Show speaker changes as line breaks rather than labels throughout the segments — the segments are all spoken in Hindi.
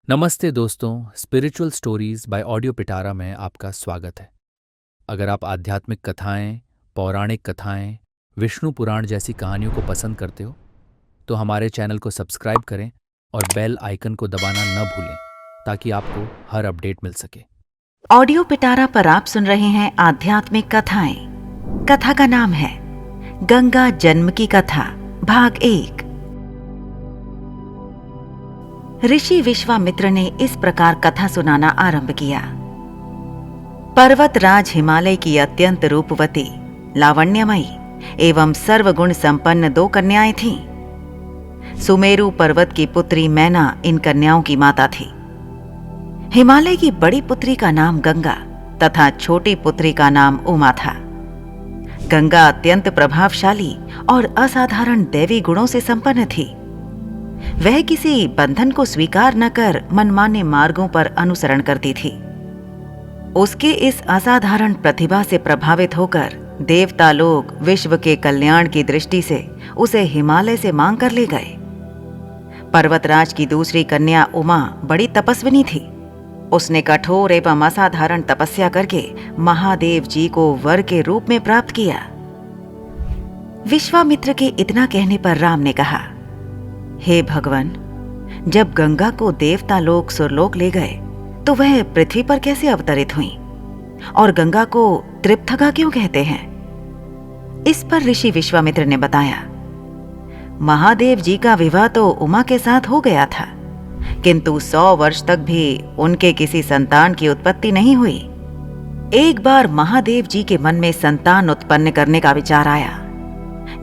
नमस्ते दोस्तों, स्पिरिचुअल स्टोरीज बाय ऑडियो पिटारा में आपका स्वागत है। अगर आप आध्यात्मिक कथाएं, पौराणिक कथाएं, विष्णु पुराण जैसी कहानियों को पसंद करते हो तो हमारे चैनल को सब्सक्राइब करें और बेल आइकन को दबाना न भूलें ताकि आपको हर अपडेट मिल सके।
ऑडियो पिटारा पर आप सुन रहे हैं आध्यात्मिक कथाएं। कथा का नाम है गंगा जन्म की कथा, भाग 1। ऋषि विश्वामित्र ने इस प्रकार कथा सुनाना आरंभ किया। पर्वतराज हिमालय की अत्यंत रूपवती, लावण्यमयी एवं सर्वगुण संपन्न 2 कन्याएं थीं। सुमेरु पर्वत की पुत्री मैना इन कन्याओं की माता थी। हिमालय की बड़ी पुत्री का नाम गंगा तथा छोटी पुत्री का नाम उमा था। गंगा अत्यंत प्रभावशाली और असाधारण दैवी गुणों से संपन्न थी। वह किसी बंधन को स्वीकार न कर मनमाने मार्गों पर अनुसरण करती थी। उसके इस असाधारण प्रतिभा से प्रभावित होकर देवता लोग विश्व के कल्याण की दृष्टि से उसे हिमालय से मांग कर ले गए। पर्वतराज की दूसरी कन्या उमा बड़ी तपस्विनी थी। उसने कठोर एवं असाधारण तपस्या करके महादेव जी को वर के रूप में प्राप्त किया। विश्वामित्र के इतना कहने पर राम ने कहा, हे भगवान, जब गंगा को देवता लोग सुरलोक ले गए तो वह पृथ्वी पर कैसे अवतरित हुई और गंगा को त्रिपथगा क्यों कहते हैं? इस पर ऋषि विश्वामित्र ने बताया, महादेव जी का विवाह तो उमा के साथ हो गया था, किंतु 100 वर्ष तक भी उनके किसी संतान की उत्पत्ति नहीं हुई। एक बार महादेव जी के मन में संतान उत्पन्न करने का विचार आया।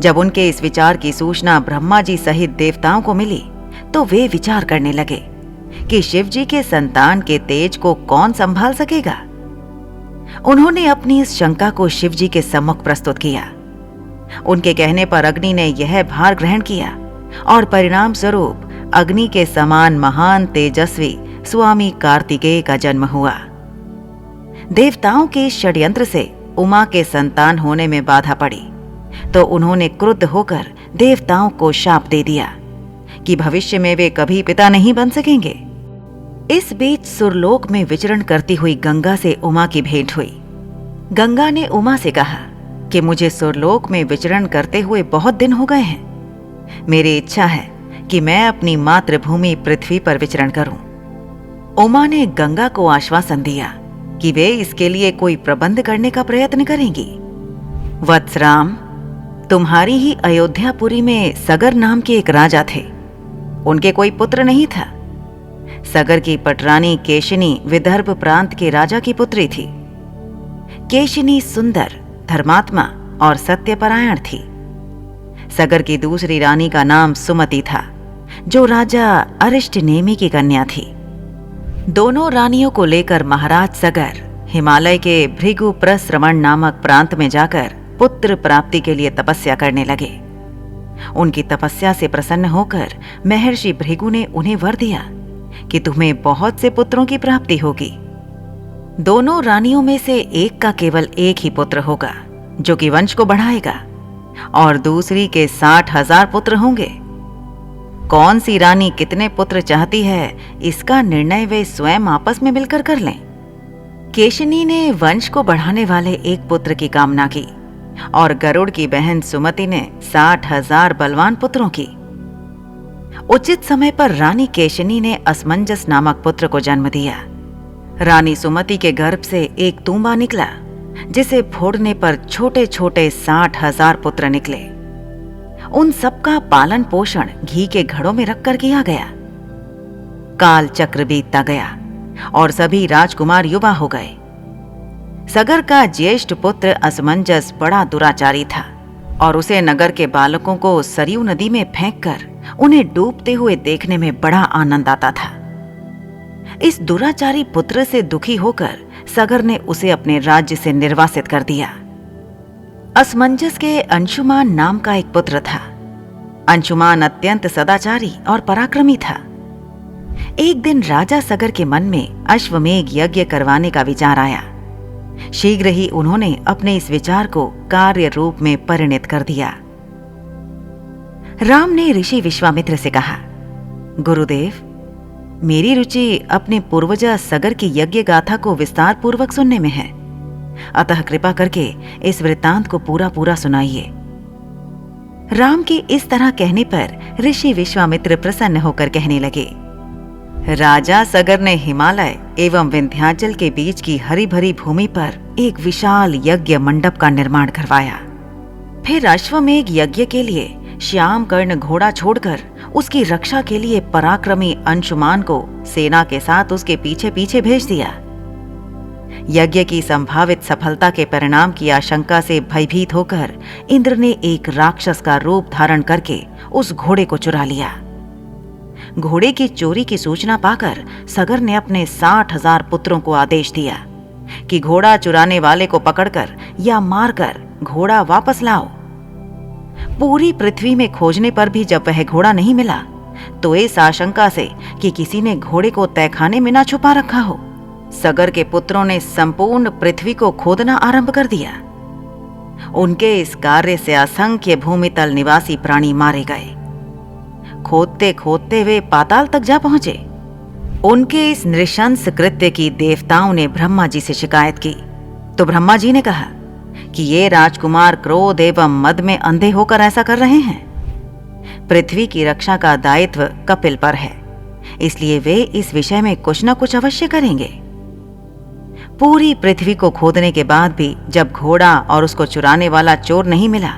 जब उनके इस विचार की सूचना ब्रह्मा जी सहित देवताओं को मिली तो वे विचार करने लगे कि शिव जी के संतान के तेज को कौन संभाल सकेगा। उन्होंने अपनी इस शंका को शिव जी के सम्मुख प्रस्तुत किया। उनके कहने पर अग्नि ने यह भार ग्रहण किया और परिणाम स्वरूप अग्नि के समान महान तेजस्वी स्वामी कार्तिकेय का जन्म हुआ। देवताओं के षड्यंत्र से उमा के संतान होने में बाधा पड़ी तो उन्होंने क्रुद्ध होकर देवताओं को शाप दे दिया कि भविष्य में वे कभी पिता नहीं बन सकेंगे। इस बीच सुरलोक में विचरण करती हुई गंगा से उमा की भेंट हुई। गंगा ने उमा से कहा कि मुझे सुरलोक में विचरण करते हुए बहुत दिन हो गए हैं। मेरी इच्छा है कि मैं अपनी मातृभूमि पृथ्वी पर विचरण करूं। उमा ने गंगा को आश्वासन दिया कि वे इसके लिए कोई प्रबंध करने का प्रयत्न करेंगी। वत्सराम, तुम्हारी ही अयोध्यापुरी में सगर नाम के एक राजा थे। उनके कोई पुत्र नहीं था। सगर की पटरानी केशिनी विदर्भ प्रांत के राजा की पुत्री थी। केशिनी सुंदर, धर्मात्मा और सत्यपरायण थी। सगर की दूसरी रानी का नाम सुमति था, जो राजा अरिष्टनेमि की कन्या थी। दोनों रानियों को लेकर महाराज सगर हिमालय के भृगु प्रश्रवण नामक प्रांत में जाकर पुत्र प्राप्ति के लिए तपस्या करने लगे। उनकी तपस्या से प्रसन्न होकर महर्षि भृगु ने उन्हें वर दिया कि तुम्हें बहुत से पुत्रों की प्राप्ति होगी। दोनों रानियों में से एक का केवल एक ही पुत्र होगा जो कि वंश को बढ़ाएगा और दूसरी के 60,000 पुत्र होंगे। कौन सी रानी कितने पुत्र चाहती है, इसका निर्णय वे स्वयं आपस में मिलकर कर लें। केशिनी ने वंश को बढ़ाने वाले एक पुत्र की कामना की और गरुड़ की बहन सुमति ने 60,000 बलवान पुत्रों की। उचित समय पर रानी केशिनी ने असमंजस नामक पुत्र को जन्म दिया। रानी सुमति के गर्भ से एक तूंबा निकला, जिसे फोड़ने पर छोटे छोटे 60,000 पुत्र निकले। उन सबका पालन पोषण घी के घड़ों में रखकर किया गया। काल चक्र बीतता गया और सभी राजकुमार युवा हो गए। सगर का ज्येष्ठ पुत्र असमंजस बड़ा दुराचारी था और उसे नगर के बालकों को सरयू नदी में फेंककर उन्हें डूबते हुए देखने में बड़ा आनंद आता था। इस दुराचारी पुत्र से दुखी होकर सगर ने उसे अपने राज्य से निर्वासित कर दिया। असमंजस के अंशुमान नाम का एक पुत्र था। अंशुमान अत्यंत सदाचारी और पराक्रमी था। एक दिन राजा सगर के मन में अश्वमेघ यज्ञ करवाने का विचार आया। शीघ्र ही उन्होंने अपने इस विचार को कार्य रूप में परिणत कर दिया। राम ने ऋषि विश्वामित्र से कहा, गुरुदेव, मेरी रुचि अपने पूर्वजा सगर की यज्ञ गाथा को विस्तार पूर्वक सुनने में है, अतः कृपा करके इस वृत्तांत को पूरा पूरा सुनाइए। राम के इस तरह कहने पर ऋषि विश्वामित्र प्रसन्न होकर कहने लगे, राजा सगर ने हिमालय एवं विंध्याचल के बीच की हरी भरी भूमि पर एक विशाल यज्ञ मंडप का निर्माण करवाया। फिर अश्वमेघ यज्ञ के लिए श्याम कर्ण घोड़ा छोड़कर उसकी रक्षा के लिए पराक्रमी अंशुमान को सेना के साथ उसके पीछे पीछे भेज दिया। यज्ञ की संभावित सफलता के परिणाम की आशंका से भयभीत होकर इंद्र ने एक राक्षस का रूप धारण करके उस घोड़े को चुरा लिया। घोड़े की चोरी की सूचना पाकर सगर ने अपने 60,000 पुत्रों को आदेश दिया कि घोड़ा चुराने वाले को पकड़कर या मारकर घोड़ा वापस लाओ। पूरी पृथ्वी में खोजने पर भी जब वह घोड़ा नहीं मिला तो इस आशंका से कि किसी ने घोड़े को तहखाने में न छुपा रखा हो, सगर के पुत्रों ने संपूर्ण पृथ्वी को खोदना आरंभ कर दिया। उनके इस कार्य से असंख्य भूमितल निवासी प्राणी मारे गए। खोदते खोदते वे पाताल तक जा पहुंचे। उनके इस नृशंस कृत्य की देवताओं ने ब्रह्मा जी से शिकायत की तो ब्रह्मा जी ने कहा कि ये राजकुमार क्रोध एवं मद में अंधे होकर ऐसा कर रहे हैं। पृथ्वी की रक्षा का दायित्व कपिल पर है, इसलिए वे इस विषय में कुछ न कुछ अवश्य करेंगे। पूरी पृथ्वी को खोदने के बाद भी जब घोड़ा और उसको चुराने वाला चोर नहीं मिला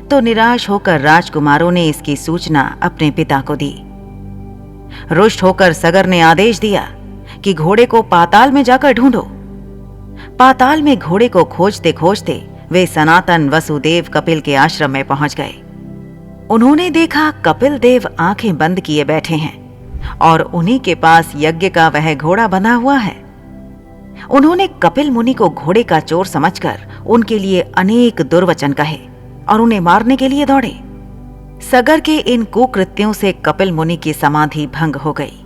तो निराश होकर राजकुमारों ने इसकी सूचना अपने पिता को दी। रुष्ट होकर सगर ने आदेश दिया कि घोड़े को पाताल में जाकर ढूंढो। पाताल में घोड़े को खोजते खोजते वे सनातन वसुदेव कपिल के आश्रम में पहुंच गए। उन्होंने देखा कपिल देव आंखें बंद किए बैठे हैं और उन्हीं के पास यज्ञ का वह घोड़ा बंधा हुआ है। उन्होंने कपिल मुनि को घोड़े का चोर समझकर उनके लिए अनेक दुर्वचन कहे और उन्हें मारने के लिए दौड़े। सगर के इन कुकृत्यों से कपिल मुनि की समाधि भंग हो गई।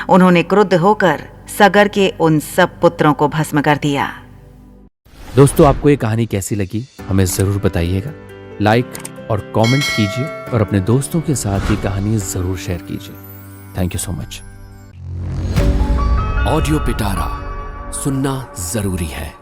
उन्होंने क्रुद्ध होकर सगर के उन सब पुत्रों को भस्म कर दिया।
दोस्तों, आपको ये कहानी कैसी लगी हमें जरूर बताइएगा। लाइक और कमेंट कीजिए और अपने दोस्तों के साथ ये कहानी जरूर शेयर कीजिए। Thank you so much.
Audio पिटारा सुनना जरूरी है।